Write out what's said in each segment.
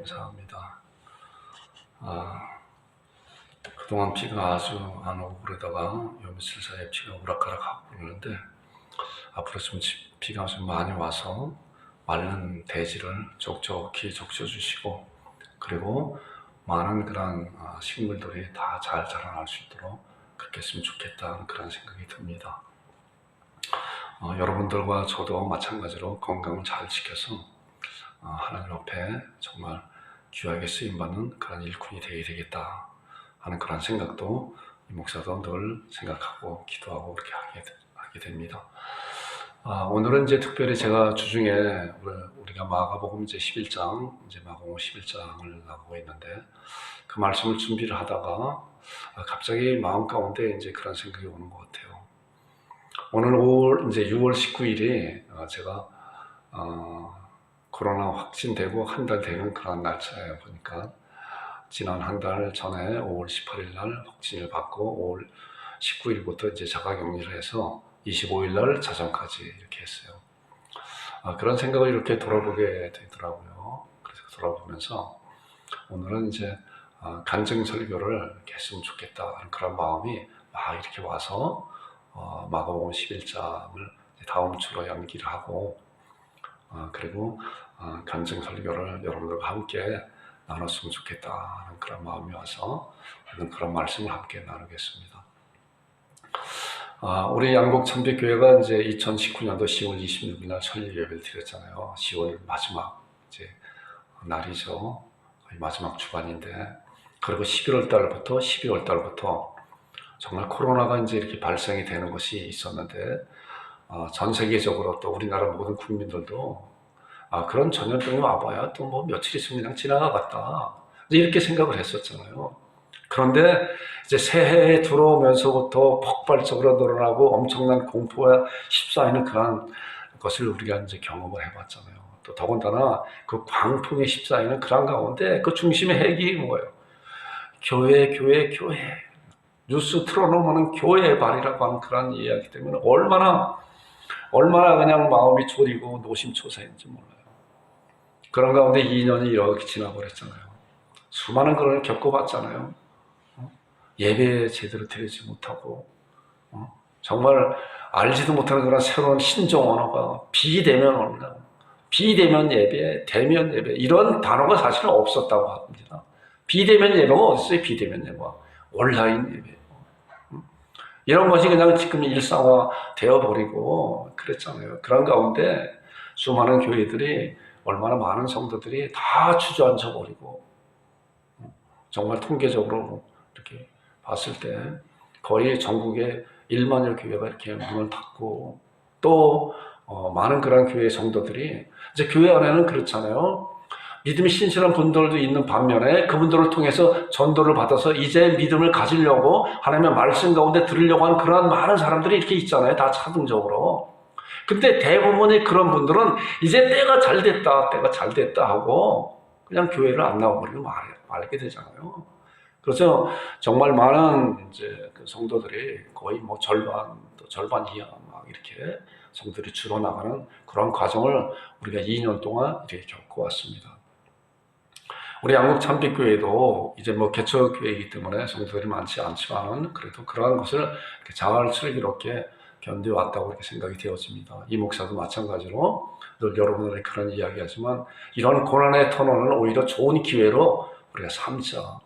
감사합니다. 그동안 비가 아주 안 오고 그러다가 요 며칠 사이에 비가 오락가락하고 그러는데 앞으로 좀 비가 좀 많이 와서 마른 대지를 촉촉히 적셔주시고, 그리고 많은 그런 식물들이 다 잘 자라날 수 있도록 그렇게 했으면 좋겠다는 그런 생각이 듭니다. 여러분들과 저도 마찬가지로 건강을 잘 지켜서 하나님 앞에 정말 귀하게 쓰임받는 그런 일꾼이 되어야 되겠다 하는 그런 생각도 이 목사도 늘 생각하고 기도하고 그렇게 하게 됩니다. 오늘은 이제 특별히 제가 주중에 우리가 마가복음 이제 11장, 이제 마가복음 11장을 나가고 있는데, 그 말씀을 준비를 하다가 갑자기 마음 가운데 이제 그런 생각이 오는 것 같아요. 오늘 이제 6월 19일이 제가 코로나 확진되고 한 달 되는 그런 날짜예요. 보니까 지난 한 달 전에 5월 18일 날 확진을 받고 5월 19일부터 이제 자가격리를 해서 25일 날 자정까지 이렇게 했어요. 그런 생각을 이렇게 돌아보게 되더라고요. 그래서 돌아보면서 오늘은 이제 간증 설교를 했으면 좋겠다는 그런 마음이 막 이렇게 와서 마가복음 11장을 다음 주로 연기를 하고, 그리고 간증 설교를 여러분들과 함께 나눴으면 좋겠다는 그런 마음이 와서 그런 말씀을 함께 나누겠습니다. 우리 양곡 참빛교회가 이제 2019년도 10월 26일 날 설립 예배를 드렸잖아요. 10월 마지막 이제 날이죠. 거의 마지막 주간인데, 그리고 11월 달부터 12월 달부터 정말 코로나가 이제 이렇게 발생이 되는 것이 있었는데, 전 세계적으로 또 우리나라 모든 국민들도 그런 전염병이 와봐야 또 뭐 며칠 있으면 그냥 지나가겠다 이렇게 생각을 했었잖아요. 그런데 이제 새해에 들어오면서부터 폭발적으로 늘어나고 엄청난 공포와 휩싸이는 그런 것을 우리가 이제 경험을 해봤잖아요. 또 더군다나 그 광풍에 휩싸이는 그런 가운데 그 중심의 핵이 뭐예요? 교회. 뉴스 틀어놓으면 교회의 발이라고 하는 그런 이야기 때문에 얼마나 그냥 마음이 졸이고 노심초사인지 몰라요. 그런 가운데 2년이 이렇게 지나버렸잖아요. 수많은 걸 겪어봤잖아요. 예배 제대로 드리지 못하고, 정말 알지도 못하는 그런 새로운 신종 언어가 비대면 언어, 비대면 예배, 대면 예배, 이런 단어가 사실은 없었다고 합니다. 비대면 예배가 어디 있어요? 비대면 예배가 온라인 예배, 이런 것이 그냥 지금 일상화 되어버리고 그랬잖아요. 그런 가운데 수많은 교회들이, 얼마나 많은 성도들이 다 주저앉아 버리고, 정말 통계적으로 이렇게 봤을 때 거의 전국에 1만여 교회가 이렇게 문을 닫고, 또 많은 그런 교회 성도들이 이제 교회 안에는 그렇잖아요. 믿음이 신실한 분들도 있는 반면에 그분들을 통해서 전도를 받아서 이제 믿음을 가지려고 하나님의 말씀 가운데 들으려고 하는 그런 많은 사람들이 이렇게 있잖아요. 다 차등적으로. 근데 대부분의 그런 분들은 이제 때가 잘 됐다 하고 그냥 교회를 안 나와버리고 말게 되잖아요. 그래서 정말 많은 이제 그 성도들이 거의 뭐 절반 이하 막 이렇게 성도들이 줄어나가는 그런 과정을 우리가 2년 동안 이렇게 겪어왔습니다. 우리 양곡 참빛교회도 이제 뭐 개척교회이기 때문에 성도들이 많지 않지만은 그래도 그러한 것을 이렇게 잘 슬기롭게 견뎌왔다고 이렇게 생각이 되어집니다. 이 목사도 마찬가지로 늘 여러분들이 그런 이야기하지만, 이런 고난의 터널은 오히려 좋은 기회로 우리가 삼자.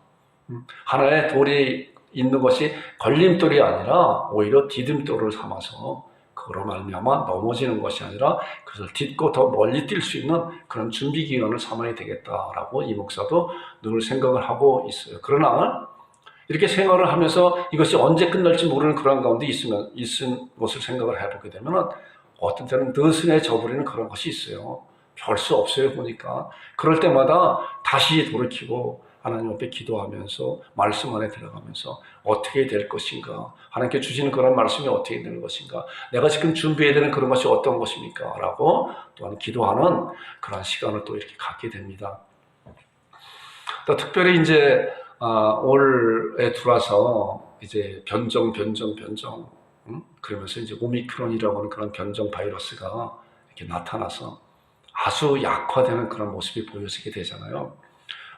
하나의 돌이 있는 것이 걸림돌이 아니라 오히려 디딤돌을 삼아서 그로 말미암아 넘어지는 것이 아니라 그것을 딛고 더 멀리 뛸 수 있는 그런 준비 기간을 삼아야 되겠다라고 이 목사도 늘 생각을 하고 있어요. 그러나 이렇게 생활을 하면서 이것이 언제 끝날지 모르는 그런 가운데 있은 것을 생각을 해보게 되면 어떤 때는 느슨해 져버리는 그런 것이 있어요. 별 수 없어요 보니까. 그럴 때마다 다시 돌이키고 하나님 앞에 기도하면서 말씀 안에 들어가면서 어떻게 될 것인가, 하나님께 주시는 그런 말씀이 어떻게 되는 것인가, 내가 지금 준비해야 되는 그런 것이 어떤 것입니까? 라고 또한 기도하는 그런 시간을 또 이렇게 갖게 됩니다. 또 특별히 이제 올해 들어와서 이제 변종 그러면서 이제 오미크론이라고 하는 그런 변종 바이러스가 이렇게 나타나서 아주 약화되는 그런 모습이 보여지게 되잖아요.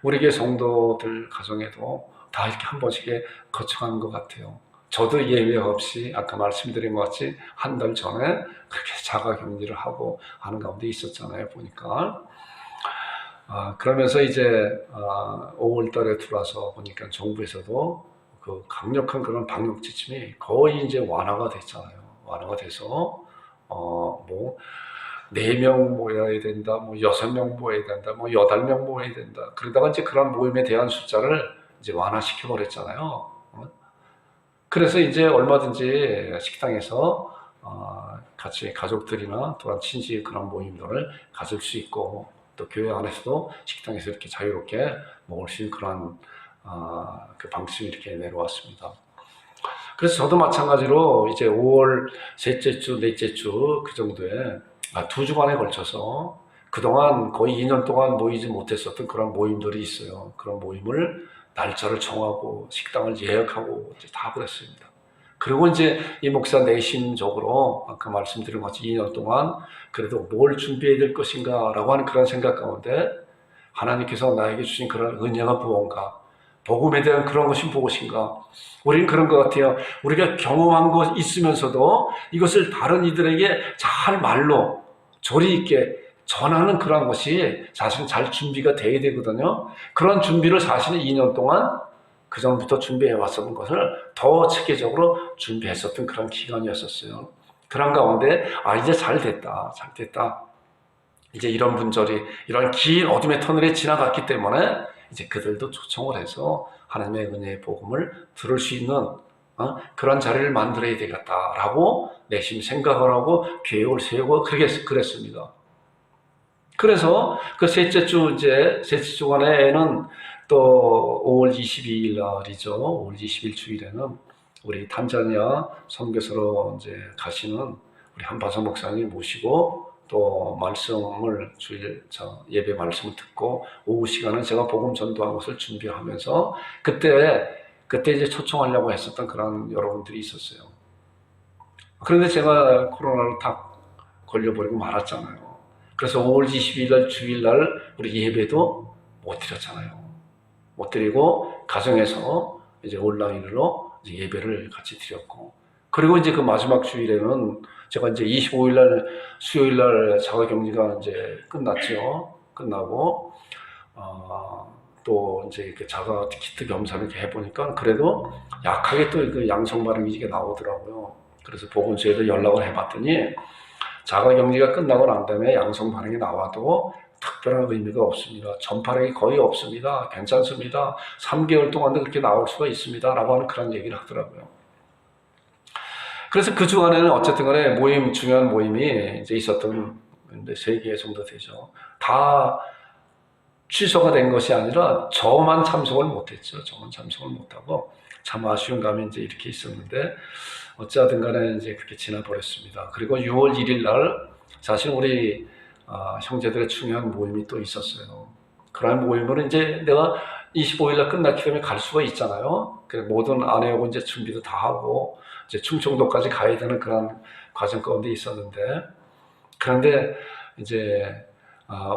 우리 교회 성도들 가정에도 다 이렇게 한 번씩 거쳐가는 것 같아요. 저도 예외 없이 아까 말씀드린 것 같이 한 달 전에 그렇게 자가격리를 하고 하는 가운데 있었잖아요, 보니까. 그러면서 이제 5월 달에 들어와서 보니까 정부에서도 그 강력한 그런 방역 지침이 거의 이제 완화가 됐잖아요. 완화가 돼서 뭐 4명 모여야 된다, 뭐 6명 모여야 된다, 뭐 8명 모여야 된다. 그러다가 이제 그런 모임에 대한 숫자를 이제 완화시켜 버렸잖아요. 그래서 이제 얼마든지 식당에서 같이 가족들이나 또한 친지 그런 모임들을 가질 수 있고, 또 교회 안에서도 식당에서 이렇게 자유롭게 먹을 수 있는 그런 그 방침이 이렇게 내려왔습니다. 그래서 저도 마찬가지로 이제 5월 셋째 주, 넷째 주 그 정도에 2주간에 걸쳐서 그동안 거의 2년 동안 모이지 못했었던 그런 모임들이 있어요. 그런 모임을 날짜를 정하고 식당을 예약하고 이제 다 그랬습니다. 그리고 이제 이 목사 내심적으로 아까 말씀드린 것 같이 2년 동안 그래도 뭘 준비해야 될 것인가 라고 하는 그런 생각 가운데 하나님께서 나에게 주신 그런 은혜가 무언가, 복음에 대한 그런 것이 무엇인가. 우리는 그런 것 같아요. 우리가 경험한 것 있으면서도 이것을 다른 이들에게 잘 말로 조리 있게 전하는 그런 것이 사실은 잘 준비가 돼야 되거든요. 그런 준비를 사실은 2년 동안 그 전부터 준비해 왔었던 것을 더 체계적으로 준비했었던 그런 기간이었었어요. 그런 가운데 이제 잘 됐다, 잘 됐다. 이제 이런 분절이 이런 긴 어둠의 터널에 지나갔기 때문에 이제 그들도 초청을 해서 하나님의 은혜의 복음을 들을 수 있는 그런 자리를 만들어야 되겠다라고 내심 생각을 하고 계획을 세우고 그랬습니다. 그래서 그 셋째 주간에는 또 5월 22일 날이죠. 5월 20일 주일에는 우리 탄자니아 선교사로 이제 가시는 우리 한바성 목사님 모시고 또 말씀을 주일 예배 말씀을 듣고 오후 시간은 제가 복음 전도한 것을 준비하면서 그때 이제 초청하려고 했었던 그런 여러분들이 있었어요. 그런데 제가 코로나로 딱 걸려버리고 말았잖아요. 그래서 5월 20일 날 주일날 우리 예배도 못 드렸잖아요. 못 드리고 가정에서 이제 온라인으로 이제 예배를 같이 드렸고, 그리고 이제 그 마지막 주일에는 제가 이제 25일 날 수요일 날 자가격리가 이제 끝났죠. 끝나고 또 이제 이렇게 자가 키트 검사를 이렇게 해보니까 그래도 약하게 또 그 양성 반응이 이게 나오더라고요. 그래서 보건소에도 연락을 해봤더니 자가격리가 끝나고 난 다음에 양성 반응이 나와도 특별한 의미가 없습니다. 전파력이 거의 없습니다. 괜찮습니다. 3개월 동안도 그렇게 나올 수가 있습니다. 라고 하는 그런 얘기를 하더라고요. 그래서 그 주간에는 어쨌든 간에 중요한 모임이 이제 있었던 3개 정도 되죠. 다 취소가 된 것이 아니라 저만 참석을 못했죠. 저만 참석을 못하고 참 아쉬운 감이 이제 이렇게 있었는데 어찌하든 간에 이제 그렇게 지나버렸습니다. 그리고 6월 1일 날 사실 우리 형제들의 중요한 모임이 또 있었어요. 그런 모임은 이제 내가 25일 날 끝났기 때문에 갈 수가 있잖아요. 모든 아내하고 이제 준비도 다 하고 이제 충청도까지 가야 되는 그런 과정 가운데 있었는데, 그런데 이제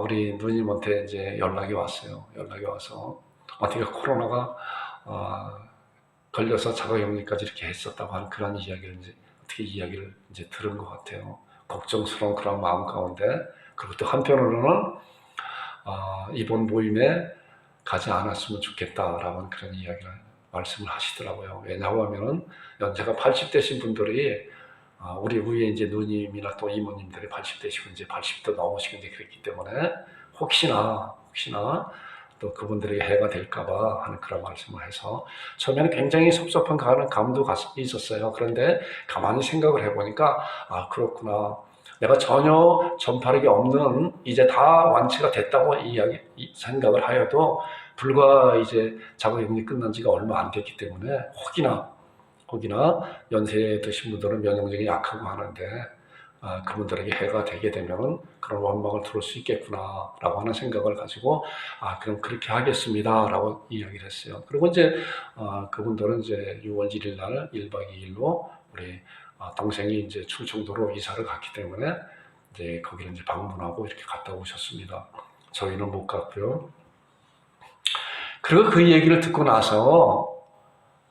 우리 누님한테 이제 연락이 왔어요. 연락이 와서 어떻게 코로나가 걸려서 자가격리까지 이렇게 했었다고 하는 그런 이야기를 이제 들은 것 같아요. 걱정스러운 그런 마음 가운데, 그리고 또 한편으로는 이번 모임에 가지 않았으면 좋겠다라고 하는 그런 말씀을 하시더라고요. 왜냐하고 하면은 연세가 80대신 분들이 우리 위에 이제 누님이나 또 이모님들이 80대시고 이제 80도 넘으시고 이제 그랬기 때문에 혹시나 또 그분들에게 해가 될까봐 하는 그런 말씀을 해서 처음에는 굉장히 섭섭한 감도 있었어요. 그런데 가만히 생각을 해보니까 그렇구나. 내가 전혀 전파력이 없는 이제 다 완치가 됐다고 생각을 하여도 불과 이제 자가격리 끝난 지가 얼마 안 됐기 때문에 혹이나 연세 드신 분들은 면역력이 약하고 하는데 그분들에게 해가 되게 되면 그런 원망을 들을 수 있겠구나라고 하는 생각을 가지고 그럼 그렇게 하겠습니다라고 이야기를 했어요. 그리고 이제 그분들은 이제 6월 1일 날 1박 2일로 우리 동생이 이제 충청도로 이사를 갔기 때문에 이제 거기를 이제 방문하고 이렇게 갔다 오셨습니다. 저희는 못 갔고요. 그리고 그 얘기를 듣고 나서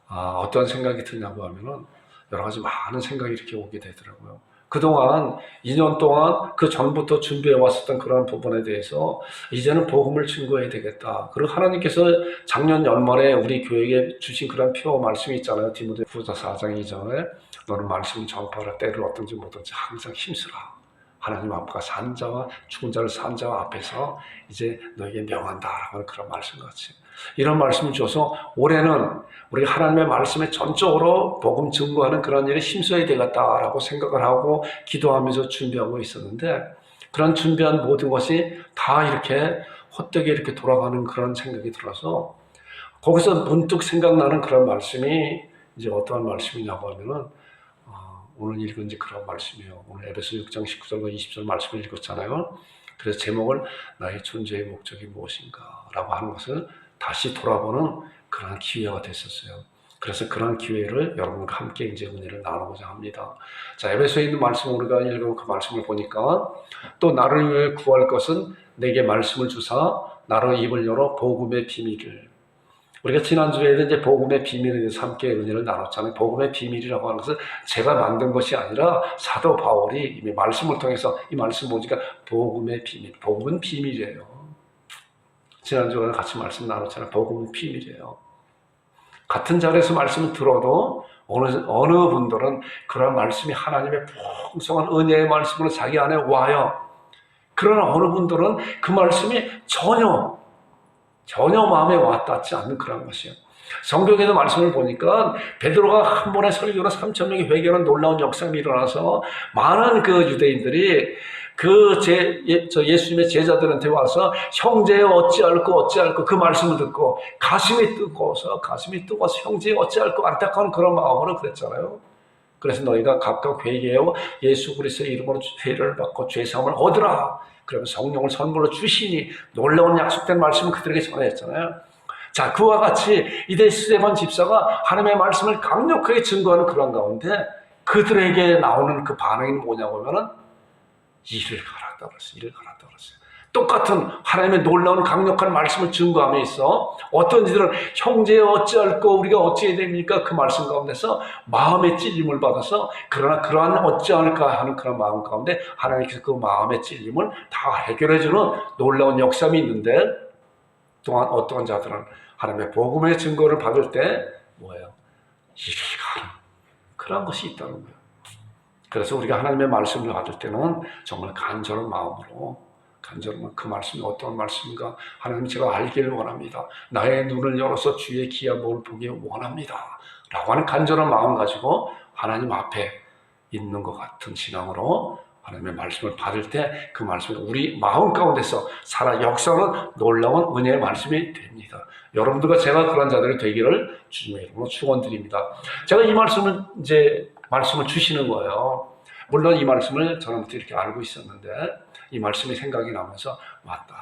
어떤 생각이 드냐고 하면은 여러 가지 많은 생각이 이렇게 오게 되더라고요. 그동안 2년 동안 그 전부터 준비해 왔었던 그런 부분에 대해서 이제는 복음을 증거해야 되겠다. 그리고 하나님께서 작년 연말에 우리 교회에 주신 그런 표 말씀이 있잖아요. 디모데후서 4장 2절에 너는 말씀 전파하라. 때를 어떤지 뭐든지 항상 힘쓰라. 하나님 앞과 산 자와 죽은 자를 산 자와 앞에서 이제 너에게 명한다라는 그런 말씀같이 이런 말씀을 줘서 올해는 우리 하나님의 말씀에 전적으로 복음 증거하는 그런 일에 힘써야 되겠다라고 생각을 하고 기도하면서 준비하고 있었는데 그런 준비한 모든 것이 다 이렇게 헛되게 이렇게 돌아가는 그런 생각이 들어서 거기서 문득 생각나는 그런 말씀이 이제 어떠한 말씀이냐고 하면은 오늘 읽은 이제 그런 말씀이에요. 오늘 에베소 6장 19절과 20절 말씀을 읽었잖아요. 그래서 제목을 나의 존재의 목적이 무엇인가 라고 하는 것을 다시 돌아보는 그런 기회가 됐었어요. 그래서 그런 기회를 여러분과 함께 이제 은혜를 나누고자 합니다. 자, 에베소에 있는 말씀 우리가 읽은 그 말씀을 보니까 또 나를 위해 구할 것은 내게 말씀을 주사 나로 입을 열어 복음의 비밀을 우리가 지난주에는 이제 복음의 비밀에 대해서 함께 은혜를 나눴잖아요. 복음의 비밀이라고 하는 것은 제가 만든 것이 아니라 사도 바울이 이미 말씀을 통해서 이 말씀 보니까 복음의 비밀, 복음은 비밀이에요. 지난주에 같이 말씀 나눴잖아요. 복음은 비밀이에요. 같은 자리에서 말씀을 들어도 어느 분들은 그런 말씀이 하나님의 풍성한 은혜의 말씀으로 자기 안에 와요. 그러나 어느 분들은 그 말씀이 전혀 마음에 와닿지 않는 그런 것이에요. 성경에도 말씀을 보니까 베드로가 한 번의 설교로 3,000명이 회개하는 놀라운 역사가 일어나서 많은 그 유대인들이 예수님의 제자들한테 와서 형제 어찌할꼬 그 말씀을 듣고 가슴이 뜨거워서 형제 어찌할꼬 안타까운 그런 마음으로 그랬잖아요. 그래서 너희가 각각 회개하여 예수 그리스도의 이름으로 회를 받고 죄사함을 얻으라. 그러면 성령을 선물로 주시니 놀라운 약속된 말씀을 그들에게 전했잖아요. 자, 그와 같이 이대 스데반 집사가 하나님의 말씀을 강력하게 증거하는 그런 가운데 그들에게 나오는 그 반응이 뭐냐고 하면은 일을 가라다 그랬어요. 똑같은 하나님의 놀라운 강력한 말씀을 증거함에 있어 어떤 이들은 형제 어찌할꼬 우리가 어찌해야 됩니까? 그 말씀 가운데서 마음의 찔림을 받아서 그러나 그러한 어찌할까 하는 그런 마음 가운데 하나님께서 그 마음의 찔림을 다 해결해주는 놀라운 역사가 있는데 또한 어떤 자들은 하나님의 복음의 증거를 받을 때 뭐예요? 일을 가는 그런 것이 있다는 거예요. 그래서 우리가 하나님의 말씀을 받을 때는 정말 간절한 마음으로 그 말씀이 어떤 말씀인가 하나님 제가 알기를 원합니다. 나의 눈을 열어서 주의 기한 복을 보기 원합니다. 라고 하는 간절한 마음 가지고 하나님 앞에 있는 것 같은 신앙으로 하나님의 말씀을 받을 때 그 말씀이 우리 마음 가운데서 살아 역사하는 놀라운 은혜의 말씀이 됩니다. 여러분들과 제가 그런 자들이 되기를 주님의 이름으로 축원드립니다. 제가 이 말씀을 주시는 거예요. 물론 이 말씀을 저는부터 이렇게 알고 있었는데 이 말씀이 생각이 나면서 맞다.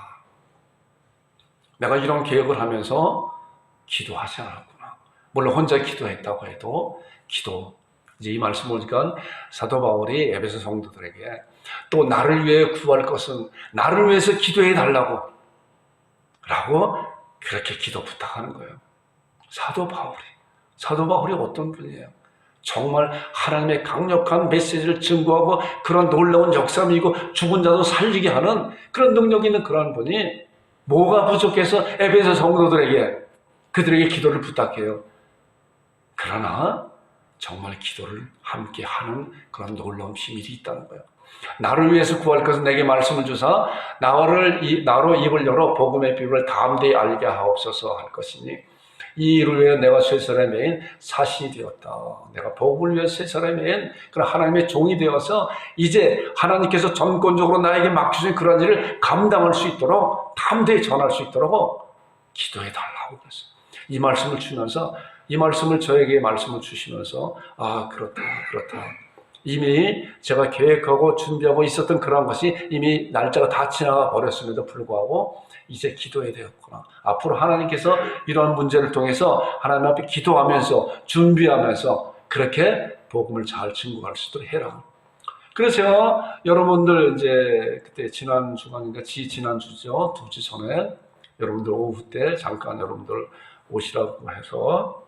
내가 이런 계획을 하면서 기도하지 않았구나. 물론 혼자 기도했다고 해도 이제 이 말씀 보니까 사도 바울이 에베소 성도들에게 또 나를 위해 구할 것은 나를 위해서 기도해 달라고 라고 그렇게 기도 부탁하는 거예요. 사도 바울이 어떤 분이에요? 정말 하나님의 강력한 메시지를 증거하고 그런 놀라운 역사이고 죽은 자도 살리게 하는 그런 능력이 있는 그런 분이 뭐가 부족해서 에베소 성도들에게 그들에게 기도를 부탁해요. 그러나 정말 기도를 함께 하는 그런 놀라운 비밀이 있다는 거예요. 나를 위해서 구할 것은 내게 말씀을 주사 나로 입을 열어 복음의 비밀을 담대히 알게 하옵소서 할 것이니 이 일을 위해 내가 쇠사람에 매인 사신이 되었다. 내가 복음을 위해 쇠사람에 매인 그런 하나님의 종이 되어서 이제 하나님께서 전권적으로 나에게 맡겨준 그런 일을 감당할 수 있도록 담대히 전할 수 있도록 기도해 달라고 그랬어요. 이 말씀을 주면서 이 말씀을 저에게 말씀을 주시면서 그렇다. 이미 제가 계획하고 준비하고 있었던 그런 것이 이미 날짜가 다 지나가 버렸음에도 불구하고 이제 기도해야 되겠구나. 앞으로 하나님께서 이런 문제를 통해서 하나님 앞에 기도하면서 준비하면서 그렇게 복음을 잘 증거할 수 있도록 해라. 그래서 제가 여러분들 이제 그때 지난 주간인가 지난주죠. 2주 전에 여러분들 오후 때 잠깐 여러분들 오시라고 해서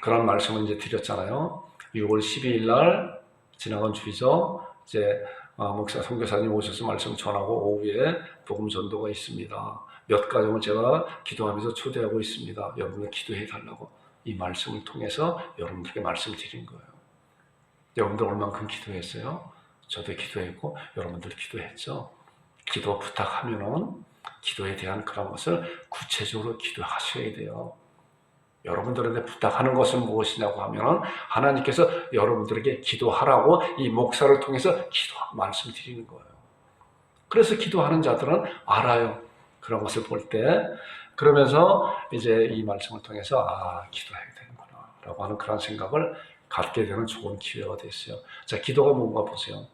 그런 말씀을 이제 드렸잖아요. 6월 12일 날 지나간 주이죠. 이제 목사 선교사님 오셔서 말씀 전하고 오후에 복음 전도가 있습니다. 몇 가정을 제가 기도하면서 초대하고 있습니다. 여러분들 기도해 달라고 이 말씀을 통해서 여러분들에게 말씀을 드린 거예요. 여러분들 얼만큼 기도했어요? 저도 기도했고 여러분들 기도했죠. 기도 부탁하면은 기도에 대한 그런 것을 구체적으로 기도하셔야 돼요. 여러분들한테 부탁하는 것은 무엇이냐고 하면 하나님께서 여러분들에게 기도하라고 이 목사를 통해서 말씀드리는 거예요. 그래서 기도하는 자들은 알아요. 그런 것을 볼 때. 그러면서 이제 이 말씀을 통해서 기도해야 되는구나 라고 하는 그런 생각을 갖게 되는 좋은 기회가 됐어요. 자, 기도가 뭔가 보세요.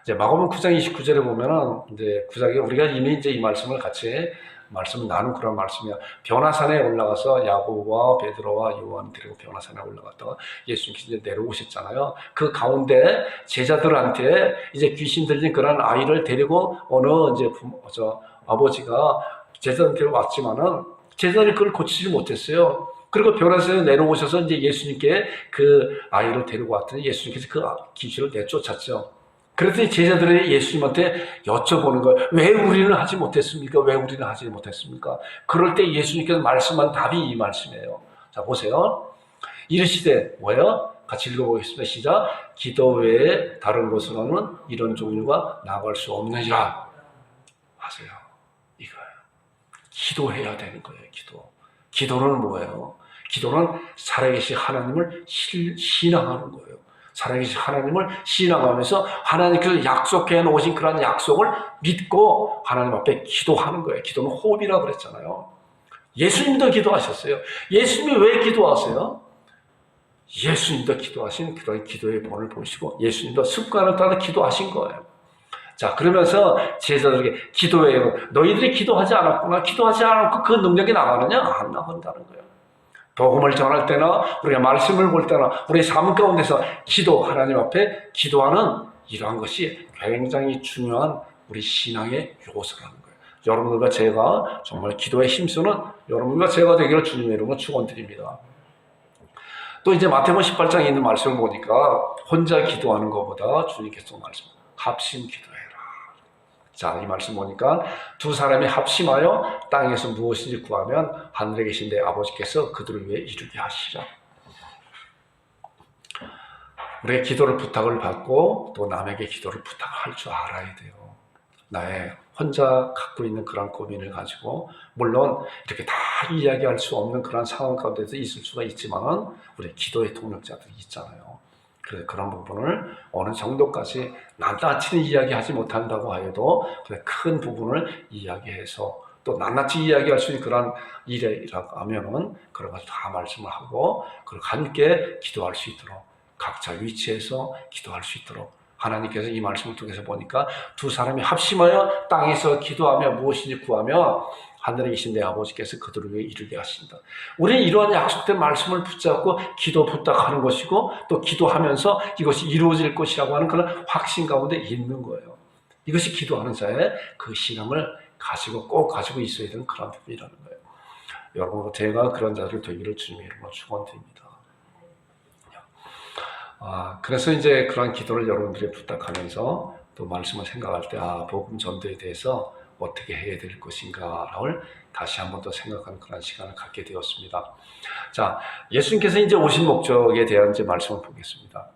이제 마가복음 9장 29절에 보면은 이제 9장에 우리가 이미 이제 이 말씀을 같이 말씀을 나눈 그런 말씀이야. 변화산에 올라가서 야고보와 베드로와 요한 데리고 변화산에 올라갔다가 예수님께서 이제 내려오셨잖아요. 그 가운데 제자들한테 이제 귀신 들린 그런 아이를 데리고 어느 이제 아버지가 제자들한테 왔지만은 제자들이 그걸 고치지 못했어요. 그리고 변화산에 내려오셔서 이제 예수님께 그 아이를 데리고 왔더니 예수님께서 그 귀신을 내쫓았죠. 그랬더니 제자들이 예수님한테 여쭤보는 거예요. 왜 우리는 하지 못했습니까? 왜 우리는 하지 못했습니까? 그럴 때 예수님께서 말씀한 답이 이 말씀이에요. 자, 보세요. 이르시되 뭐예요? 같이 읽어보겠습니다. 시작. 기도 외에 다른 곳으로는 이런 종류가 나아갈 수 없느니라 하세요. 이거예요. 기도해야 되는 거예요. 기도는 뭐예요? 기도는 살아계신 하나님을 신앙하는 거예요. 살아계신 하나님을 신앙하면서 하나님께서 약속해 놓으신 그런 약속을 믿고 하나님 앞에 기도하는 거예요. 기도는 호흡이라고 그랬잖아요. 예수님도 기도하셨어요. 예수님이 왜 기도하세요? 예수님도 기도하신 그런 기도의 본을 보시고 예수님도 습관을 따라 기도하신 거예요. 자, 그러면서 제자들에게 기도해요. 너희들이 기도하지 않았구나. 기도하지 않았고 그 능력이 나가느냐? 안 나간다는 거예요. 복음을 전할 때나 우리가 말씀을 볼 때나 우리 삶 가운데서 하나님 앞에 기도하는 이러한 것이 굉장히 중요한 우리 신앙의 요소라는 거예요. 여러분들과 제가 정말 기도에 힘쓰는 여러분과 제가 되기를 주님의 이름으로 축원드립니다. 또 이제 마태복음 18장에 있는 말씀을 보니까 혼자 기도하는 것보다 주님께서 말씀 합심 기도해라. 자, 이 말씀 보니까 두 사람이 합심하여 땅에서 무엇인지 구하면 하늘에 계신 내 아버지께서 그들을 위해 이루게 하시라. 우리의 기도를 부탁을 받고 또 남에게 기도를 부탁할 줄 알아야 돼요. 나의 혼자 갖고 있는 그런 고민을 가지고 물론 이렇게 다 이야기할 수 없는 그런 상황 가운데서 있을 수가 있지만 우리 기도의 동력자들이 있잖아요. 그런 부분을 어느 정도까지 낱낱이는 이야기하지 못한다고 하여도 큰 부분을 이야기해서 또 낱낱이 이야기할 수 있는 그런 일이라고 하면은 그런 것을 다 말씀을 하고 그리고 함께 기도할 수 있도록 각자 위치에서 기도할 수 있도록 하나님께서 이 말씀을 통해서 보니까 두 사람이 합심하여 땅에서 기도하며 무엇인지 구하며 하늘에 계신 내 아버지께서 그들을 위해 이루게 하신다. 우리는 이러한 약속된 말씀을 붙잡고 기도 부탁하는 것이고 또 기도하면서 이것이 이루어질 것이라고 하는 그런 확신 가운데 있는 거예요. 이것이 기도하는 자의 그 신앙을 꼭 가지고 있어야 되는 그런 부분이라는 거예요. 여러분, 제가 그런 자들 되기를 주님의 이름으로 축원드립니다. 그래서 이제 그런 기도를 여러분들이 부탁하면서 또 말씀을 생각할 때 복음 전도에 대해서 어떻게 해야 될 것인가를 다시 한번 더 생각하는 그런 시간을 갖게 되었습니다. 자, 예수님께서 이제 오신 목적에 대한 이제 말씀을 보겠습니다.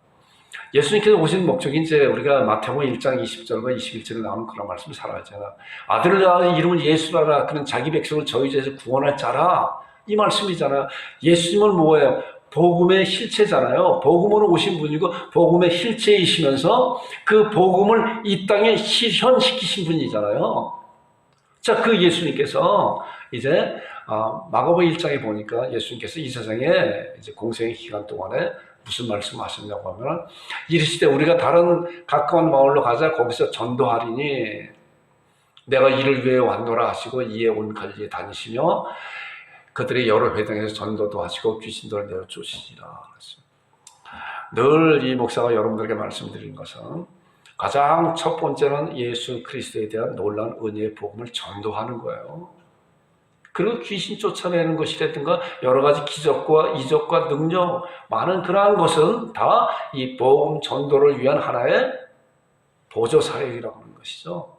예수님께서 오신 목적이 이제 우리가 마태복음 1장 20절과 21절에 나오는 그런 말씀을 살아야잖아. 아들을 낳은 이름을 예수라라. 그는 자기 백성을 저희 죄에서 구원할 자라. 이 말씀이잖아요. 예수님은 뭐예요? 복음의 실체잖아요. 복음으로 오신 분이고 복음의 실체이시면서 그 복음을 이 땅에 실현시키신 분이잖아요. 자, 그 예수님께서 이제 마가복음 1장에 보니까 예수님께서 이 세상에 이제 공생의 기간 동안에 무슨 말씀하셨냐고 하면 이르시되 우리가 다른 가까운 마을로 가자. 거기서 전도하리니 내가 이를 위해 왔노라 하시고 이에 온 갈리에 다니시며 그들의 여러 회당에서 전도도 하시고 귀신들을 내어쫓으시니라. 늘 이 목사가 여러분들에게 말씀드린 것은 가장 첫 번째는 예수 그리스도에 대한 놀라운 은혜의 복음을 전도하는 거예요. 그리고 귀신 쫓아내는 것이라든가 여러 가지 기적과 이적과 능력, 많은 그러한 것은 다 이 복음 전도를 위한 하나의 보조 사역이라고 하는 것이죠.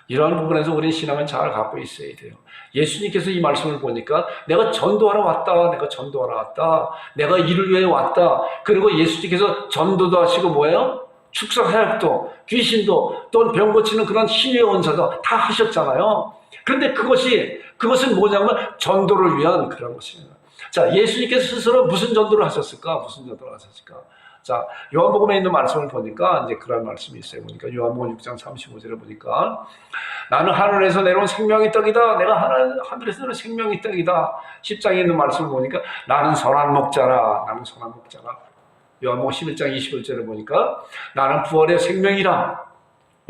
이러한 부분에서 우리는 신앙을 잘 갖고 있어야 돼요. 예수님께서 이 말씀을 보니까 내가 전도하러 왔다. 내가 전도하러 왔다. 내가 이를 위해 왔다. 그리고 예수님께서 전도도 하시고 뭐예요? 축사 사역도, 귀신도, 또 병 고치는 그런 힘의 원사도 다 하셨잖아요. 그런데 그것은 뭐냐면 전도를 위한 그런 것입니다. 자, 예수님께서 스스로 무슨 전도를 하셨을까? 무슨 전도를 하셨을까? 자, 요한복음에 있는 말씀을 보니까 이제 그런 말씀이 있어요. 보니까 요한복음 6장 35절에 보니까 나는 하늘에서 내려온 생명의 떡이다. 내가 하늘에서 내려온 생명의 떡이다. 10장에 있는 말씀을 보니까 나는 선한 목자라. 나는 선한 목자라. 요한복음 11장 21절에 보니까 나는 부활의 생명이라.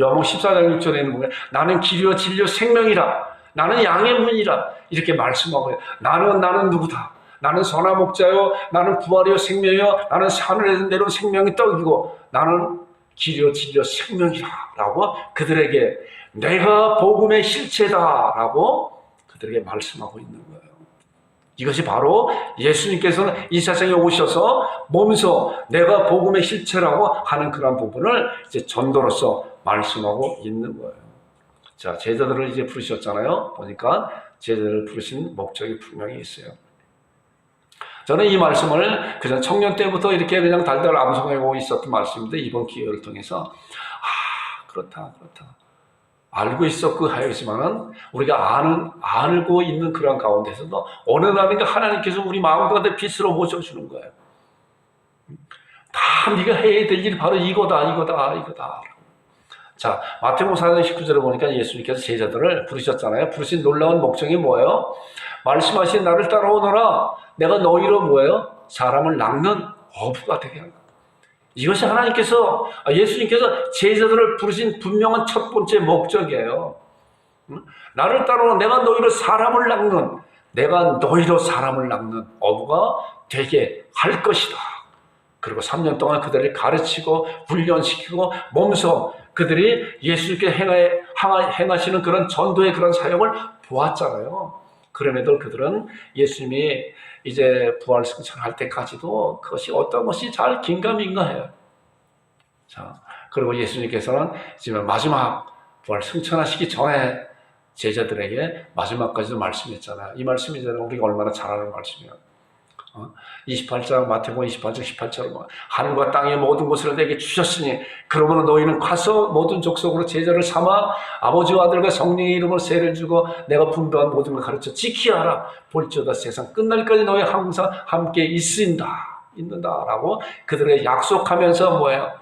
요한복음 14장 6절에 있는 보면 나는 길이요 진리요 생명이라. 나는 양의 문이라. 이렇게 말씀하고요. 나는 누구다. 나는 선한 목자요, 나는 부활이요 생명이요, 나는 하늘에서 내려온 생명의 떡이고 나는 길이요 진리요 생명이라 라고 그들에게 내가 복음의 실체다 라고 그들에게 말씀하고 있는 거예요. 이것이 바로 예수님께서는 이 세상에 오셔서 몸소 내가 복음의 실체라고 하는 그런 부분을 이제 전도로서 말씀하고 있는 거예요. 자, 제자들을 이제 부르셨잖아요. 보니까 제자들을 부르신 목적이 분명히 있어요. 저는 이 말씀을 그냥 청년 때부터 이렇게 그냥 달달 암송하고 있었던 말씀인데 이번 기회를 통해서 그렇다 알고 있었고 하였지만은 우리가 알고 있는 그런 가운데서도 어느 날인가 하나님께서 우리 마음 가운데 빛으로 모셔주는 거예요. 다 네가 해야 될 일이 바로 이거다. 자, 마태복음 4장 19절에 보니까 예수님께서 제자들을 부르셨잖아요. 부르신 놀라운 목적이 뭐예요? 말씀하신 나를 따라오너라. 내가 너희로 뭐예요? 사람을 낚는 어부가 되게 한다. 이것이 예수님께서 제자들을 부르신 분명한 첫 번째 목적이에요. 나를 따라오너라. 내가 너희로 사람을 낚는 어부가 되게 할 것이다. 그리고 3년 동안 그들을 가르치고 훈련시키고 몸소 그들이 예수님께 행하시는 그런 전도의 그런 사역을 보았잖아요. 그럼에도 그들은 예수님이 이제 부활 승천할 때까지도 그것이 어떤 것이 잘 긴가민가해요. 자, 그리고 예수님께서는 지금 마지막 부활 승천하시기 전에 제자들에게 마지막까지도 말씀했잖아요. 이 말씀이 우리가 얼마나 잘 아는 말씀이에요. 28장 마태복음 28장 18절로 하늘과 땅의 모든 것을 내게 주셨으니 그러므로 너희는 가서 모든 족속으로 제자를 삼아 아버지와 아들과 성령의 이름으로 세례를 주고 내가 분부한 모든 걸 가르쳐 지키게 하라. 볼지어다 세상 끝날까지 너희 항상 함께 있는다라고 그들에게 약속하면서 뭐예요?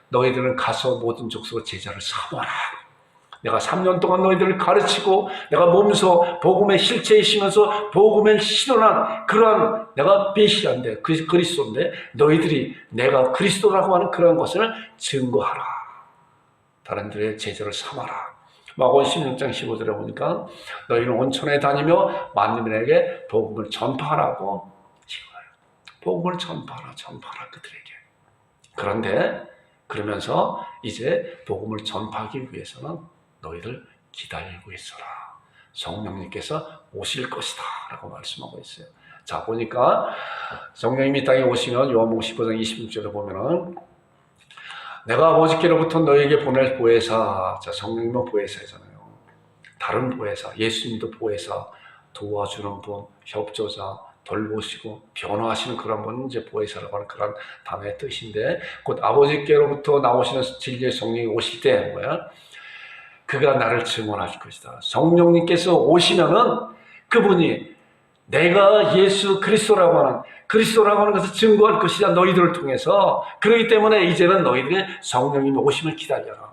너희들은 가서 모든 족속으로 제자를 삼아라. 내가 3년 동안 너희들을 가르치고 내가 몸소 복음의 실체이시면서 복음을 실현한 그러한 내가 메시아인데 그리스도인데 너희들이 내가 그리스도라고 하는 그런 것을 증거하라. 다른들의 제자를 삼아라. 마가복음 16장 15절에 보니까 너희는 온천에 다니며 만민에게 복음을 전파하라고 지금요. 복음을 전파하라 그들에게. 그런데 그러면서 이제 복음을 전파하기 위해서는 너희들 기다리고 있어라. 성령님께서 오실 것이다 라고 말씀하고 있어요. 자, 보니까 성령님이 땅에 오시면 요한복음 15장 26절에 보면은 내가 아버지께로부터 너희에게 보낼 보혜사. 자, 성령님은 보혜사잖아요. 다른 보혜사, 예수님도 보혜사, 도와주는 분, 협조자, 돌보시고 변화하시는 그런 분은 이제 보혜사라고 하는 그런 단어의 뜻인데 곧 아버지께로부터 나오시는 진리의 성령이 오실 때 뭐야? 그가 나를 증언할 것이다. 성령님께서 오시면은 그분이 내가 예수 그리스도라고 하는 것을 증거할 것이다. 너희들을 통해서. 그렇기 때문에 이제는 너희들이 성령님이 오심을 기다려라.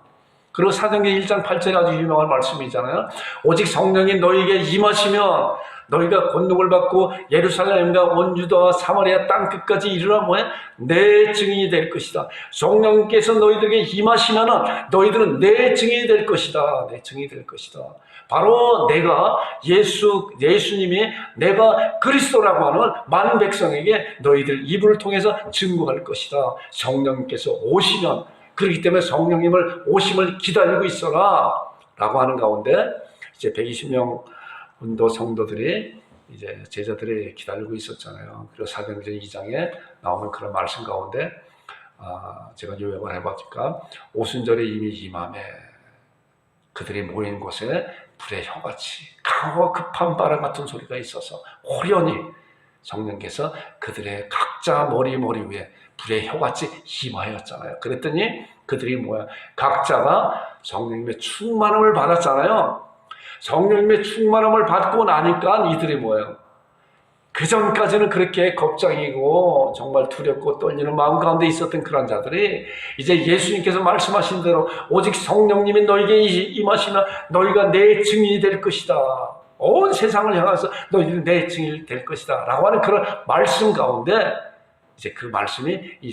그리고 사도행전 1장 8절에 아주 유명한 말씀이잖아요. 오직 성령이 너희에게 임하시면 너희가 권능을 받고 예루살렘과 온 유다와 사마리아 땅 끝까지 이르러 뭐야? 내 증인이 될 것이다. 성령께서 너희들에게 임하시면은 너희들은 내 증인이 될 것이다. 내 증인이 될 것이다. 바로 내가 예수님이 내가 그리스도라고 하는 많은 백성에게 너희들 이분을 통해서 증거할 것이다. 성령님께서 오시면 그렇기 때문에 성령님을 오심을 기다리고 있어라 라고 하는 가운데 이제 120명 문도 성도들이 이제 제자들이 기다리고 있었잖아요. 그리고 사도행전 2장에 나오는 그런 말씀 가운데 제가 요약을 해보니까 오순절에 이미 이맘에 그들이 모인 곳에 불의 혀같이 강하고 급한 바람 같은 소리가 있어서 호련히 성령께서 그들의 각자 머리 위에 불의 혀같이 임하였잖아요. 그랬더니 그들이 뭐야? 각자가 성령님의 충만함을 받았잖아요. 성령님의 충만함을 받고 나니까 이들이 뭐예요? 그 전까지는 그렇게 겁장이고 정말 두렵고 떨리는 마음 가운데 있었던 그런 자들이 이제 예수님께서 말씀하신 대로 오직 성령님이 너에게 임하시면 너희가 내 증인이 될 것이다. 온 세상을 향해서 너희들은 내 증인이 될 것이다. 라고 하는 그런 말씀 가운데 이제 그 말씀이 이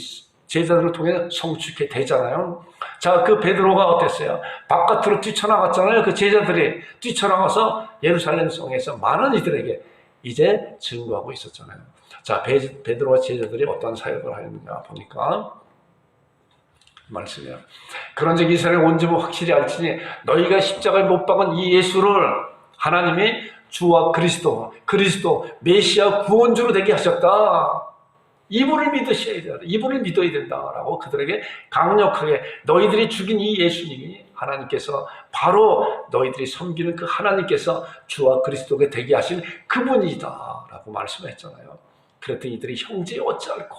제자들을 통해 성취게 되잖아요. 자, 그 베드로가 어땠어요? 바깥으로 뛰쳐나갔잖아요. 그 제자들이 뛰쳐나가서 예루살렘 성에서 많은 이들에게 이제 증거하고 있었잖아요. 자, 베드로와 제자들이 어떤 사역을 하였느냐 보니까 말씀이에요. 그런즉 이스라엘 온 집은 확실히 알지니 너희가 십자가에 못 박은 이 예수를 하나님이 주와 그리스도 메시아 구원주로 되게 하셨다. 이분을 믿으셔야 된다. 이분을 믿어야 된다라고 그들에게 강력하게 너희들이 죽인 이 예수님이 하나님께서 바로 너희들이 섬기는 그 하나님께서 주와 그리스도가 되게 하신 그분이다 라고 말씀했잖아요. 그랬더니 이들이 형제 어찌할꼬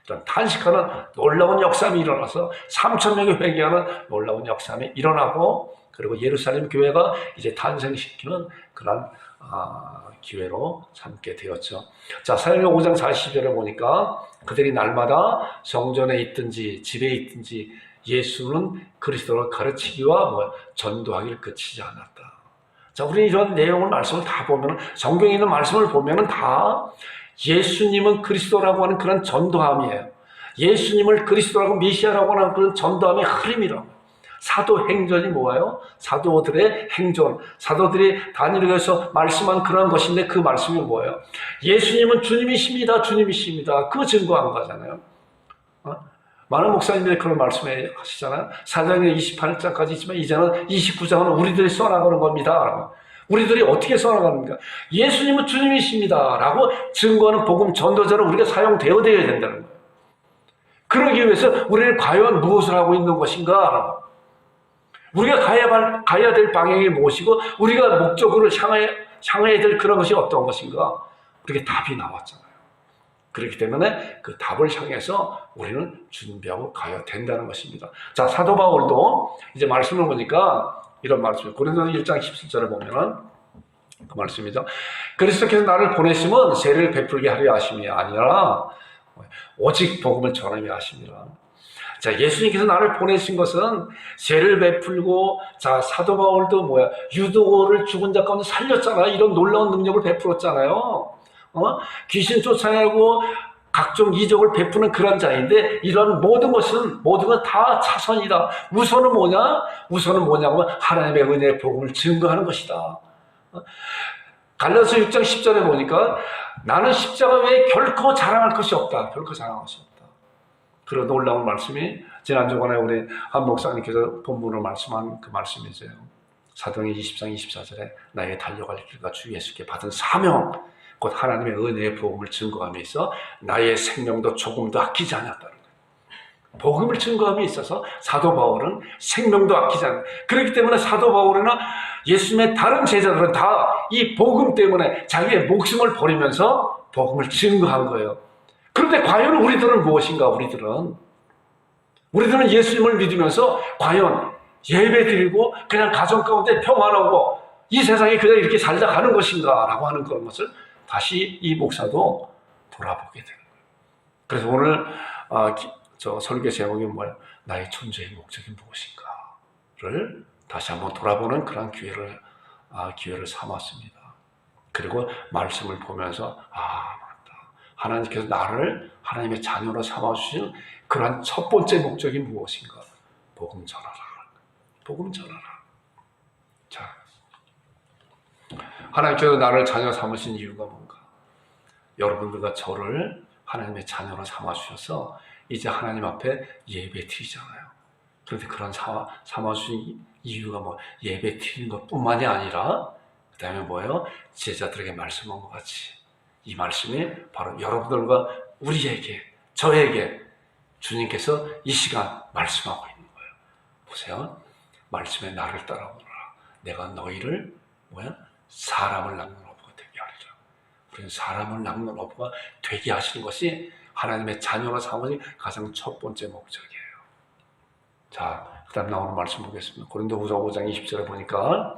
이런 탄식하는 놀라운 역삼이 일어나서 3,000명이 회개하는 놀라운 역삼이 일어나고 그리고 예루살렘 교회가 이제 탄생시키는 그런 기회로 삼게 되었죠. 자, 사도행전 5장 40절에 보니까 그들이 날마다 성전에 있든지 집에 있든지 예수는 그리스도를 가르치기와 전도하기를 그치지 않았다. 자, 우리 이런 내용을 말씀을 다 보면 성경에 있는 말씀을 보면은 다 예수님은 그리스도라고 하는 그런 전도함이에요. 예수님을 그리스도라고 메시아라고 하는 그런 전도함의 흐름이라고. 사도행전이 뭐예요? 사도들의 행전, 사도들이 다니엘에서 말씀한 그런 것인데 그 말씀이 뭐예요? 예수님은 주님이십니다. 그 증거한 거잖아요. 많은 목사님들이 그런 말씀을 하시잖아요. 사도행전 28장까지 있지만 이제는 29장은 우리들이 써나가는 겁니다. 우리들이 어떻게 써나가는가? 예수님은 주님이십니다. 라고 증거하는 복음 전도자로 우리가 사용되어야 된다는 거예요. 그러기 위해서 우리는 과연 무엇을 하고 있는 것인가? 우리가 가야 될 방향이 무엇이고 우리가 목적으로 향해야 될 그런 것이 어떤 것인가? 그렇게 답이 나왔잖아요. 그렇기 때문에 그 답을 향해서 우리는 준비하고 가야 된다는 것입니다. 자, 사도 바울도 이제 말씀을 보니까 이런 말씀이에요. 고린도서 1장 17절에 보면은 그 말씀이죠. 그리스도께서 나를 보내심은 세례를 베풀게 하려 하심이 아니라 오직 복음을 전하려 하심이라. 자, 예수님께서 나를 보내신 것은 세를 베풀고, 자, 사도 바울도 유도를 죽은 자 가운데 살렸잖아요. 이런 놀라운 능력을 베풀었잖아요. 귀신 쫓아내고 각종 이적을 베푸는 그런 자인데, 이런 모든 건 다 차선이다. 우선은 뭐냐고 하나님의 은혜의 복음을 증거하는 것이다. 갈라디아서 6장 10절에 보니까 나는 십자가 외에 결코 자랑할 것이 없다. 그런 놀라운 말씀이 지난주간에 우리 한 목사님께서 본문으로 말씀한 그 말씀이죠. 사도행전 20장 24절에 나의 달려갈 길과 주 예수께 받은 사명 곧 하나님의 은혜의 복음을 증거함에 있어 나의 생명도 조금도 아끼지 않았다는 거예요. 복음을 증거함에 있어서 사도 바울은 생명도 아끼지 않아요. 그렇기 때문에 사도 바울이나 예수님의 다른 제자들은 다 이 복음 때문에 자기의 목숨을 버리면서 복음을 증거한 거예요. 그런데 과연 우리들은 무엇인가? 우리들은 예수님을 믿으면서 과연 예배드리고 그냥 가정 가운데 평안하고 이 세상에 그냥 이렇게 살다 가는 것인가? 라고 하는 그런 것을 다시 이 목사도 돌아보게 되는 거예요. 그래서 오늘 저 설교 제목이 뭐예요? 나의 존재의 목적이 무엇인가를 다시 한번 돌아보는 그런 기회를 삼았습니다. 그리고 말씀을 보면서 맞다. 하나님께서 나를 하나님의 자녀로 삼아주신 그러한 첫 번째 목적이 무엇인가? 복음 전하라. 자, 하나님께서 나를 자녀 삼으신 이유가 뭔가? 여러분들과 저를 하나님의 자녀로 삼아주셔서 이제 하나님 앞에 예배 드리잖아요. 그런데 그런 삼아주신 이유가 예배 드리는 것뿐만이 아니라 그 다음에 뭐예요? 제자들에게 말씀한 것 같이 이 말씀이 바로 여러분들과 우리에게, 저에게 주님께서 이 시간 말씀하고 있는 거예요. 보세요. 말씀에 나를 따라오너라. 내가 너희를 사람을 낳는 어부가 되게 하리라. 우리는 사람을 낳는 어부가 되게 하시는 것이 하나님의 자녀로 삼으신 가장 첫 번째 목적이에요. 자, 그 다음 나오는 말씀 보겠습니다. 고린도후서 5장 20절에 보니까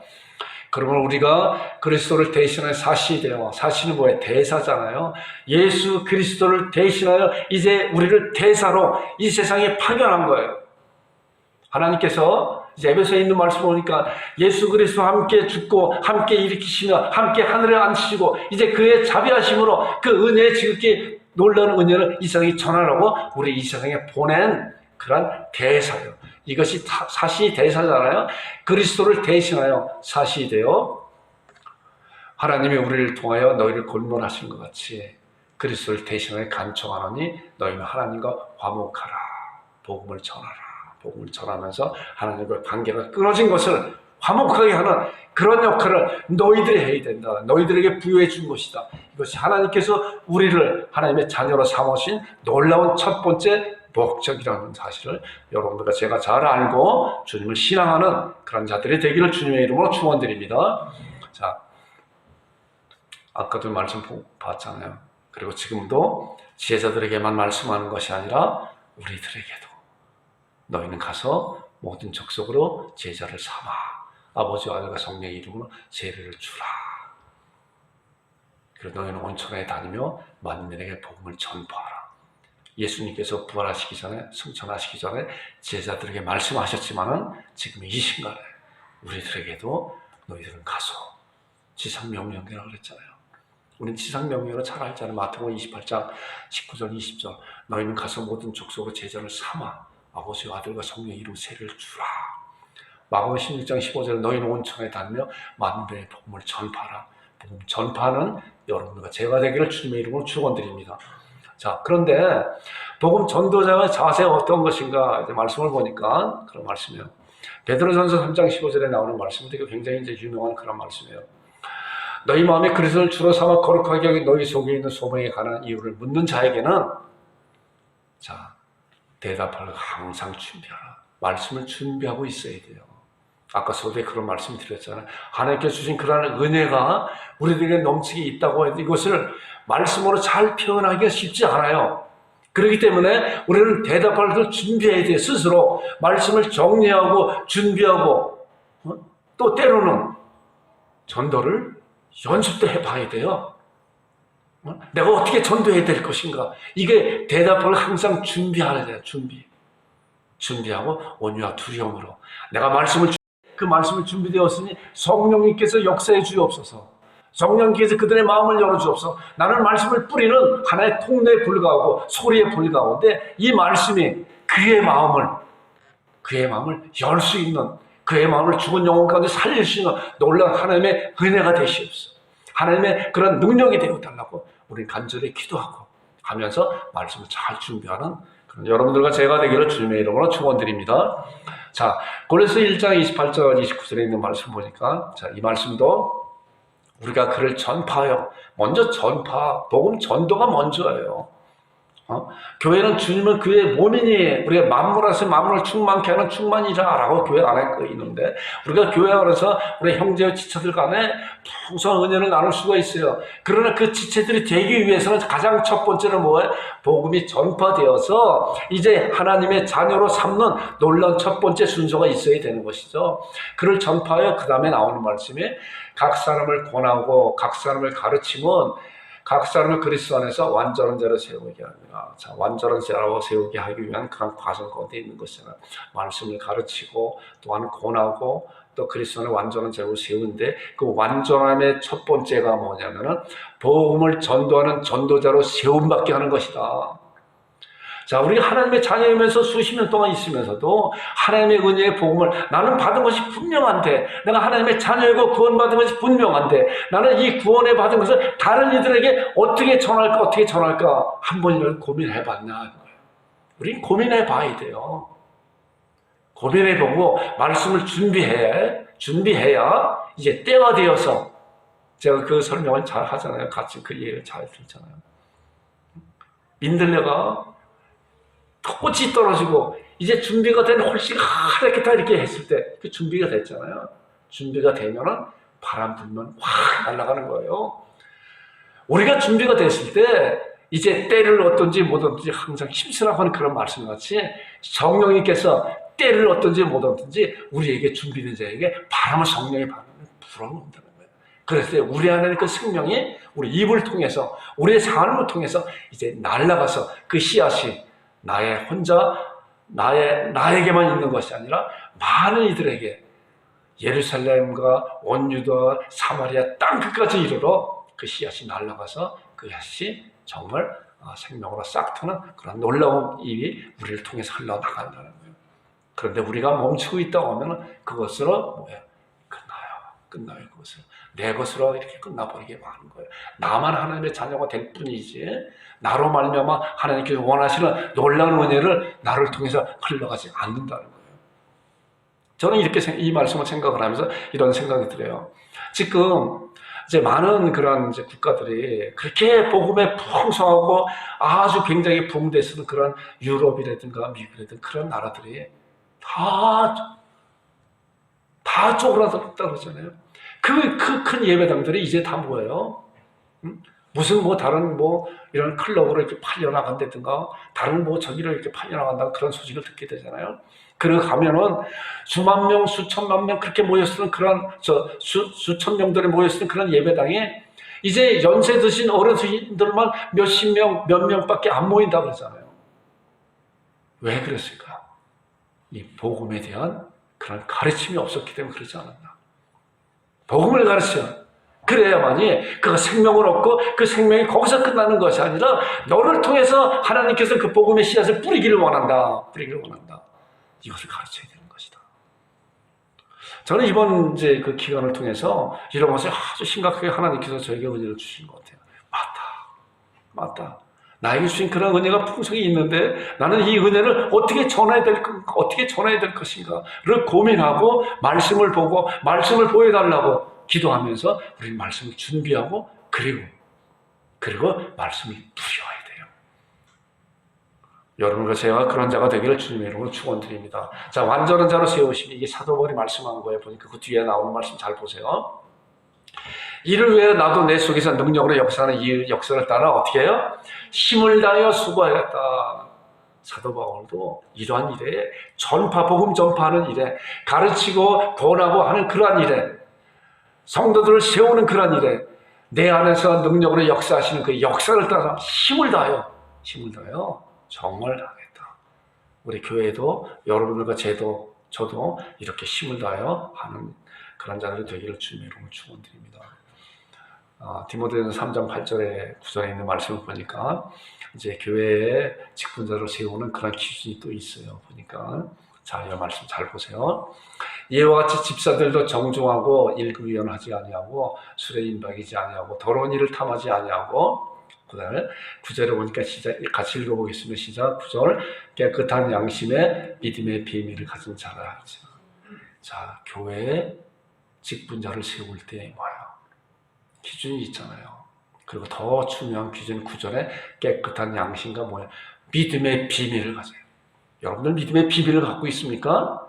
그러면 우리가 그리스도를 대신하여 사시되어, 사시는 뭐예요? 대사잖아요. 예수 그리스도를 대신하여 이제 우리를 대사로 이 세상에 파견한 거예요. 하나님께서 이제 에베소에 있는 말씀 보니까 예수 그리스도와 함께 죽고 함께 일으키시며 함께 하늘에 앉히시고 이제 그의 자비하심으로 그 은혜의 지극히 놀라운 은혜를 이 세상에 전하려고 우리 이 세상에 보낸 그런 대사예요. 이것이 사시 대사잖아요. 그리스도를 대신하여 사시 되어 하나님이 우리를 통하여 너희를 권면하신 것 같이 그리스도를 대신하여 간청하노니 너희는 하나님과 화목하라. 복음을 전하라. 복음을 전하면서 하나님과 관계가 끊어진 것을 화목하게 하는 그런 역할을 너희들이 해야 된다. 너희들에게 부여해 준 것이다. 이것이 하나님께서 우리를 하나님의 자녀로 삼으신 놀라운 첫 번째 목적이라는 사실을 여러분들과 제가 잘 알고 주님을 신앙하는 그런 자들이 되기를 주님의 이름으로 축원드립니다. 자, 아까도 말씀 봤잖아요. 그리고 지금도 제자들에게만 말씀하는 것이 아니라 우리들에게도 너희는 가서 모든 족속으로 제자를 삼아 아버지와 아들과 성령의 이름으로 세례를 주라. 그리고 너희는 온천에 다니며 만민에게 복음을 전파하라. 예수님께서 부활하시기 전에, 승천하시기 전에 제자들에게 말씀하셨지만은 지금 이 순간에 우리들에게도 너희들은 가서 지상명령이라고 그랬잖아요. 우리는 지상명령으로 잘 알잖아요. 마태복음 28장 19절 20절 너희는 가서 모든 족속으로 제자를 삼아 아버지와 아들과 성령의 이름 세례를 주라. 마가복음 16장 15절 너희는 온천에 다니며 만민의 복음을 전파하라. 복음 전파는 여러분과 제가 되기를 주님의 이름으로 축원드립니다. 자, 그런데 복음 전도자의 자세가 어떤 것인가 이제 말씀을 보니까 그런 말씀이에요. 베드로전서 3장 15절에 나오는 말씀은 되게 굉장히 이제 유명한 그런 말씀이에요. 너희 마음에 그리스도를 주로 삼아 거룩하게 여긴 너희 속에 있는 소명에 관한 이유를 묻는 자에게는 자, 대답할 항상 준비하라. 말씀을 준비하고 있어야 돼요. 아까 서두에 그런 말씀 드렸잖아요. 하나님께 주신 그러한 은혜가 우리들에게 넘치게 있다고 해도 이것을 말씀으로 잘 표현하기가 쉽지 않아요. 그렇기 때문에 우리는 대답할 것을 준비해야 돼요. 스스로 말씀을 정리하고 준비하고 또 때로는 전도를 연습도 해봐야 돼요. 내가 어떻게 전도해야 될 것인가. 이게 대답을 항상 준비하야 돼요. 준비하고 온유와 두려움으로 내가 그 말씀을 준비되었으니 성령님께서 역사해 주옵소서. 성령께서 그들의 마음을 열어주옵소서. 나는 말씀을 뿌리는 하나의 통로에 불과하고 소리에 불과한데 이 말씀이 그의 마음을 열 수 있는 그의 마음을 죽은 영혼 가운데 살릴 수 있는 놀라운 하나님의 은혜가 되시옵소서. 하나님의 그런 능력이 되어달라고 우리 간절히 기도하고 하면서 말씀을 잘 준비하는 그런 여러분들과 제가 되기를 주님의 이름으로 축원드립니다. 자, 고린도서 1장 28절 29절에 있는 말씀 보니까 자, 이 말씀도 우리가 그를 전파하여 먼저 복음 전도가 먼저예요. 교회는 주님은 그의 몸이니 우리가 만물에서 만물을 충만케 하는 충만이라라고 교회 안에 있는데 우리가 교회 안에서 우리 형제와 지체들 간에 풍성한 은혜를 나눌 수가 있어요. 그러나 그 지체들이 되기 위해서는 가장 첫 번째는 뭐예요? 복음이 전파되어서 이제 하나님의 자녀로 삼는 놀라운 첫 번째 순서가 있어야 되는 것이죠. 그를 전파하여 그 다음에 나오는 말씀이 각 사람을 권하고 각 사람을 가르치면 각 사람을 그리스도 안에서 완전한 자로 세우게 합니다. 자, 완전한 자로 세우게 하기 위한 그런 과정 가운데 있는 것이잖아요. 말씀을 가르치고 또한 권하고 또 그리스도 안에 완전한 자로 세우는데 그 완전함의 첫 번째가 뭐냐면은 복음을 전도하는 전도자로 세움받게 하는 것이다. 자, 우리가 하나님의 자녀이면서 수십 년 동안 있으면서도 하나님의 은혜의 복음을 나는 받은 것이 분명한데 내가 하나님의 자녀이고 구원받은 것이 분명한데 나는 이 구원에 받은 것을 다른 이들에게 어떻게 전할까 한 번이라도 고민해봤나. 우린 고민해봐야 돼요. 고민해보고 말씀을 준비해야 이제 때가 되어서 제가 그 설명을 잘 하잖아요. 같이 그 얘기를 잘 들잖아요. 민들레가 꽃이 떨어지고 이제 준비가 된 홀씨가 이렇게 다 이렇게 했을 때 그 준비가 됐잖아요. 준비가 되면은 바람 불면 확 날아가는 거예요. 우리가 준비가 됐을 때 이제 때를 얻든지 못 얻든지 항상 힘쓰라고 하는 그런 말씀 같이 성령님께서 때를 얻든지 못 얻든지 우리에게 준비된 자에게 바람을 성령의 바람을 불어넣는다는 거예요. 그래서 우리 안에 그 생명이 우리 입을 통해서 우리의 삶을 통해서 이제 날아가서 그 씨앗이 나의 혼자 나에게만 있는 것이 아니라 많은 이들에게 예루살렘과 온 유다 사마리아 땅 끝까지 이르러 그 씨앗이 날아가서 그 씨앗이 정말 생명으로 싹 트는 그런 놀라운 일이 우리를 통해서 흘러나간다는 거예요. 그런데 우리가 멈추고 있다고 하면 그것으로 뭐예요? 끝나요. 그것을 내 것으로 이렇게 끝나버리게 하는 거예요. 나만 하나님의 자녀가 될 뿐이지 나로 말미암아 하나님께서 원하시는 놀라운 은혜를 나를 통해서 흘러가지 않는다는 거예요. 저는 이렇게 이 말씀을 생각을 하면서 이런 생각이 들어요. 지금 이제 많은 그런 이제 국가들이 그렇게 복음에 풍성하고 아주 굉장히 붕대쓰는 그런 유럽이라든가 미국이라든가 그런 나라들이 다 쪼그라들었다 그러잖아요. 그 큰 예배당들이 이제 다 뭐예요? 무슨 다른 이런 클럽으로 이렇게 팔려나간다든가 다른 저기로 이렇게 팔려나간다는 그런 소식을 듣게 되잖아요. 그리고 가면은 수만 명, 수천만 명 그렇게 모여쓰는 그런 수천 명들이 모여쓰는 그런 예배당에 이제 연세 드신 어르신들만 몇십 명, 몇 명밖에 안 모인다 그러잖아요. 왜 그랬을까? 이 복음에 대한 그런 가르침이 없었기 때문에 그러지 않았나. 복음을 가르쳐. 그래야만이 그가 생명을 얻고 그 생명이 거기서 끝나는 것이 아니라 너를 통해서 하나님께서 그 복음의 씨앗을 뿌리기를 원한다. 이것을 가르쳐야 되는 것이다. 저는 이번 이제 그 기간을 통해서 이런 것을 아주 심각하게 하나님께서 저에게 은혜를 주신 것 같아요. 맞다. 나에게 주신 그런 은혜가 풍성히 있는데 나는 이 은혜를 어떻게 전해야 될 것인가를 고민하고 말씀을 보고 말씀을 보여달라고 기도하면서 우리는 말씀을 준비하고 그리고 말씀을 누려야 돼요. 여러분과 제가 그런 자가 되기를 주님의 이름으로 축원드립니다. 자, 완전한 자로 세우시니 이게 사도 바울이 말씀한 거예요. 보니까 그 뒤에 나오는 말씀 잘 보세요. 이를 위해 나도 내 속에서 능력으로 역사하는 이 역사를 따라 어떻게 해요? 힘을 다하여 수고하였다. 사도 바울도 이러한 일에 복음 전파하는 일에 가르치고 권하고 하는 그러한 일에 성도들을 세우는 그러한 일에 내 안에서 능력으로 역사하시는 그 역사를 따라 힘을 다하여 정말 하겠다. 우리 교회도 여러분들과 저도 이렇게 힘을 다하여 하는 그런 자들이 되기를 주님의 이름으로 축원드립니다. 디모데전서 3장 8절에 9절에 있는 말씀을 보니까 이제 교회에 직분자를 세우는 그런 기준이 또 있어요. 보니까 자, 이 말씀 잘 보세요. 이와 같이 집사들도 정중하고 일구위원하지 아니하고 술에 임박이지 아니하고 더러운 일을 탐하지 아니하고 그다음에 9절에 보니까 같이 읽어보겠습니다. 시작. 9절 깨끗한 양심에 믿음의 비밀을 가진 자라. 자, 교회에 직분자를 세울 때 뭐야? 기준이 있잖아요. 그리고 더 중요한 기준 9절에 깨끗한 양심과 뭐야? 믿음의 비밀을 가져요. 여러분들 믿음의 비밀을 갖고 있습니까?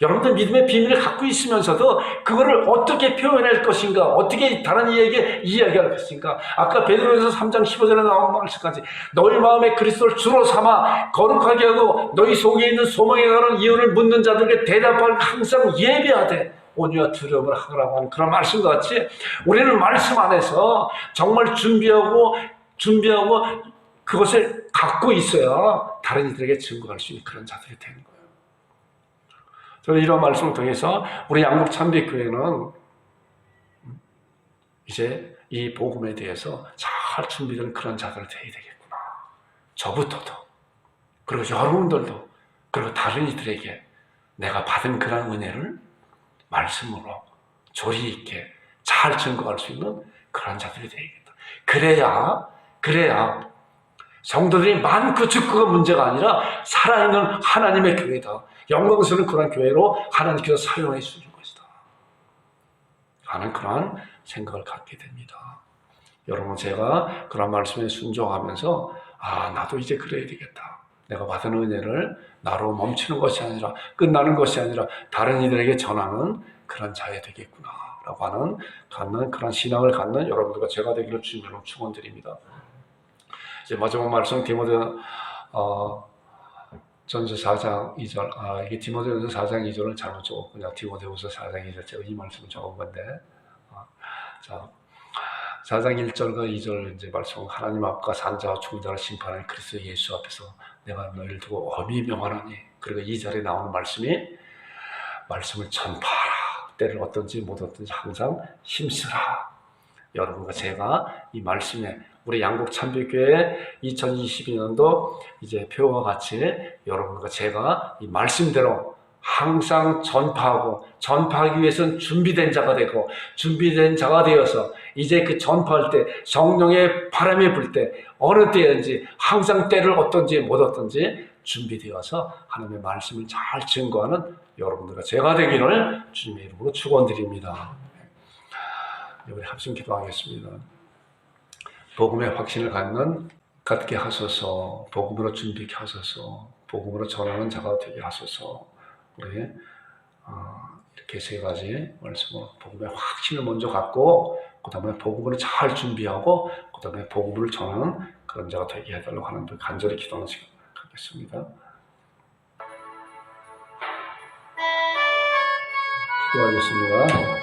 여러분들 믿음의 비밀을 갖고 있으면서도 그거를 어떻게 표현할 것인가, 어떻게 다른 이에게 이야기할 것인가. 아까 베드로전서 3장 15절에 나온 말씀까지 너희 마음에 그리스도를 주로 삼아 거룩하게 하고 너희 속에 있는 소망에 관한 이유를 묻는 자들에게 대답할 항상 예배하되 온유와 두려움을 하라고 하는 그런 말씀과 같이 우리는 말씀 안에서 정말 준비하고 그것을 갖고 있어야 다른 이들에게 증거할 수 있는 그런 자들이 되는 거예요. 저는 이런 말씀을 통해서 우리 양국 참빛교회는 이제 이 복음에 대해서 잘 준비된 그런 자들이 되어야 되겠구나. 저부터도 그리고 여러분들도 그리고 다른 이들에게 내가 받은 그런 은혜를 말씀으로 조리 있게 잘 증거할 수 있는 그런 자들이 되겠다. 그래야 성도들이 많고 적고가 문제가 아니라 살아있는 하나님의 교회다. 영광스러운 그런 교회로 하나님께서 사용해 주는 것이다. 하는 그러한 생각을 갖게 됩니다. 여러분, 제가 그런 말씀에 순종하면서 나도 이제 그래야 되겠다. 내가 받은 은혜를 나로 멈추는 것이 아니라, 끝나는 것이 아니라 다른 이들에게 전하는 그런 자가 되겠구나 라고 갖는 그런 신앙을 갖는 여러분들과 제가 되기를 주님으로 축원드립니다. 이제 마지막 말씀 디모데 전서 4장 2절. 이게 디모데전서 4장 2절을 잘못 적었군요. 디모데후서 4장 2절, 제가 이 말씀을 적은 건데, 자, 4장 1절과 2절 이제 말씀, 하나님 앞과 산자와 죽은 자를 심판하는 그리스도 예수 앞에서 내가 너희를 두고 엄히 명하노니. 그리고 2절에 나오는 말씀을 전파하라. 때를 어떤지 못 어떤지 항상 힘쓰라. 여러분과 제가 이 말씀에, 우리 양국 참배교회 2022년도 이제 표와 같이 여러분과 제가 이 말씀대로 항상 전파하기 위해서는 준비된 자가 되고, 준비된 자가 되어서 이제 그 전파할 때 성령의 바람이 불 때 어느 때든지 항상 때를 어떤지 못 어떤지 준비되어서 하나님의 말씀을 잘 증거하는 여러분들과 제가 되기를 주님의 이름으로 축원드립니다. 우리 합심 기도하겠습니다. 복음의 확신을 갖게 하소서. 복음으로 준비케 하소서. 복음으로 전하는 자가 되게 하소서. 우리 이렇게 세 가지 말씀으로 복음의 확신을 먼저 갖고, 그 다음에 복음으로 잘 준비하고, 그 다음에 복음을 전하는 그런 자가 되게 해달라고 하는 간절히 기도하는 시간 갖겠습니다. 기도하겠습니다.